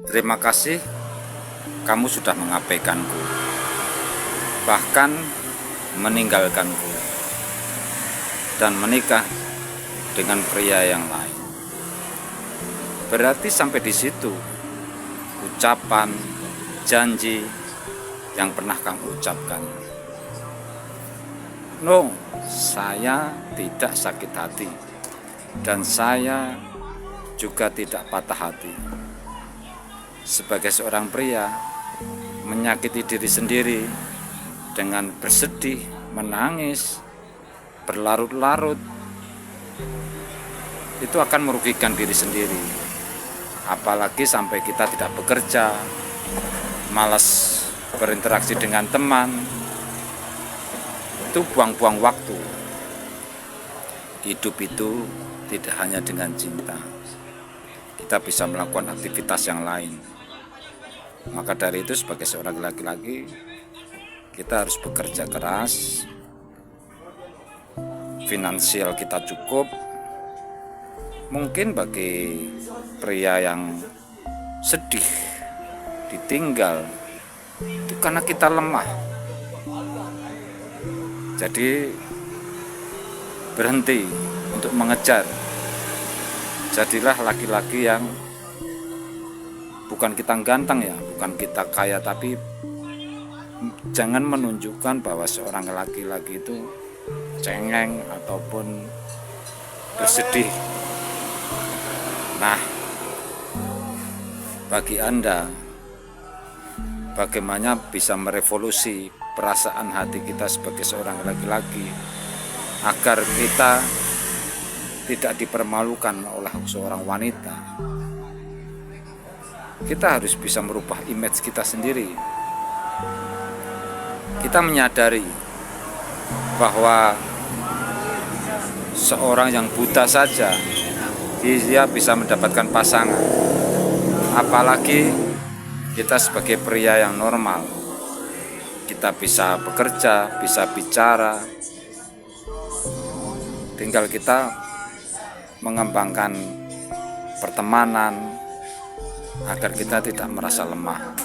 Terima kasih kamu sudah mengabaikanku, bahkan meninggalkanku dan menikah dengan pria yang lain. Berarti sampai di situ ucapan, janji yang pernah kamu ucapkan. No, saya tidak sakit hati dan saya juga tidak patah hati. Sebagai seorang pria, menyakiti diri sendiri dengan bersedih, menangis, berlarut-larut, itu akan merugikan diri sendiri. Apalagi sampai kita tidak bekerja, malas berinteraksi dengan teman, itu buang-buang waktu. Hidup itu tidak hanya dengan cinta, kita bisa melakukan aktivitas yang lain. Maka dari itu sebagai seorang laki-laki, kita harus bekerja keras, finansial kita cukup. Mungkin bagi pria yang sedih ditinggal itu karena kita lemah. Jadi berhenti untuk mengejar. Jadilah laki-laki yang bukan kita ganteng ya, bukan kita kaya, tapi jangan menunjukkan bahwa seorang laki-laki itu cengeng ataupun bersedih. Nah, bagi Anda, bagaimana bisa merevolusi perasaan hati kita sebagai seorang laki-laki agar kita tidak dipermalukan oleh seorang wanita? Kita harus bisa merubah image kita sendiri. Kita menyadari bahwa seorang yang buta saja dia bisa mendapatkan pasangan, apalagi kita sebagai pria yang normal. Kita bisa bekerja, bisa bicara, tinggal kita mengembangkan pertemanan agar kita tidak merasa lemah.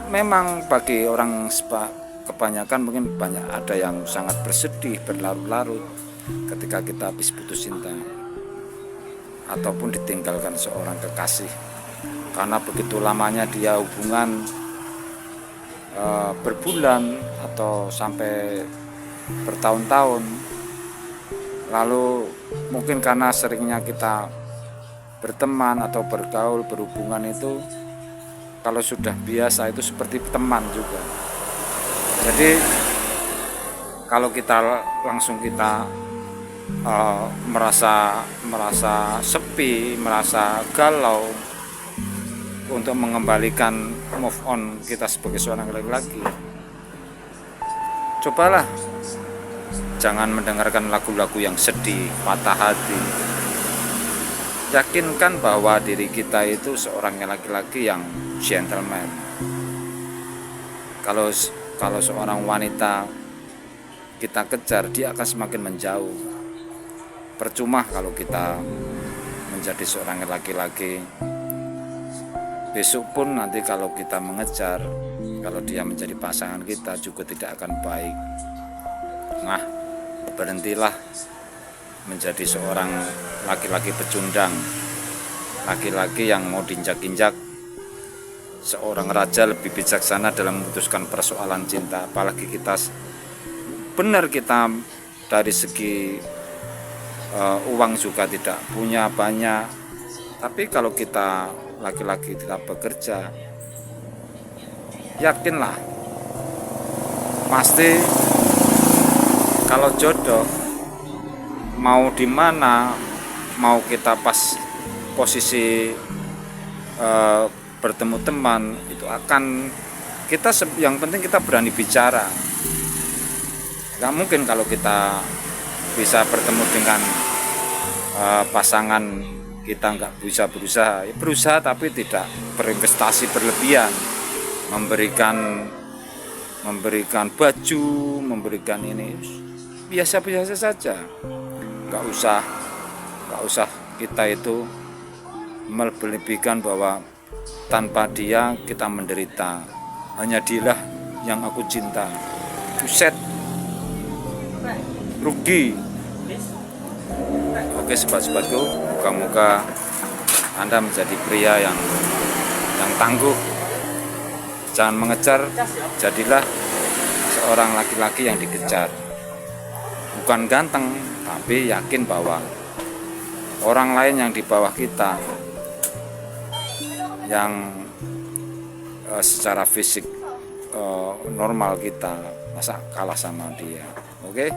Memang bagi orang kebanyakan mungkin banyak ada yang sangat bersedih, berlarut-larut ketika kita habis putus cinta ataupun ditinggalkan seorang kekasih, karena begitu lamanya dia hubungan berbulan atau sampai bertahun-tahun. Lalu mungkin karena seringnya kita berteman atau bergaul, berhubungan itu kalau sudah biasa itu seperti teman juga. Jadi kalau kita langsung merasa sepi, merasa galau untuk mengembalikan move on kita sebagai seorang laki-laki, cobalah jangan mendengarkan lagu-lagu yang sedih, patah hati. Yakinkan bahwa diri kita itu seorang laki-laki yang gentleman. Kalau seorang wanita kita kejar, dia akan semakin menjauh. Percuma kalau kita menjadi seorang laki-laki, besok pun nanti kalau kita mengejar, kalau dia menjadi pasangan kita juga tidak akan baik. Nah, berhentilah menjadi seorang laki-laki pecundang, laki-laki yang mau diinjak-injak. Seorang raja lebih bijaksana dalam memutuskan persoalan cinta. Apalagi kita dari segi uang juga tidak punya banyak, tapi kalau kita laki-laki tidak bekerja, yakinlah pasti kalau jodoh mau di mana, mau kita pas posisi bertemu teman, itu akan kita, yang penting kita berani bicara. Gak mungkin kalau kita bisa bertemu dengan pasangan kita nggak bisa berusaha tapi tidak berinvestasi berlebihan, memberikan baju, memberikan ini biasa-biasa saja. Nggak usah kita itu melebih-lebihkan bahwa tanpa dia kita menderita, hanya dialah yang aku cinta. Buset, rugi. Oke sobat-sobatku, moga-moga Anda menjadi pria yang tangguh. Jangan mengejar, jadilah seorang laki-laki yang dikejar. Bukan ganteng, tapi yakin bahwa orang lain yang di bawah kita, yang secara fisik normal kita, masa kalah sama dia. Oke?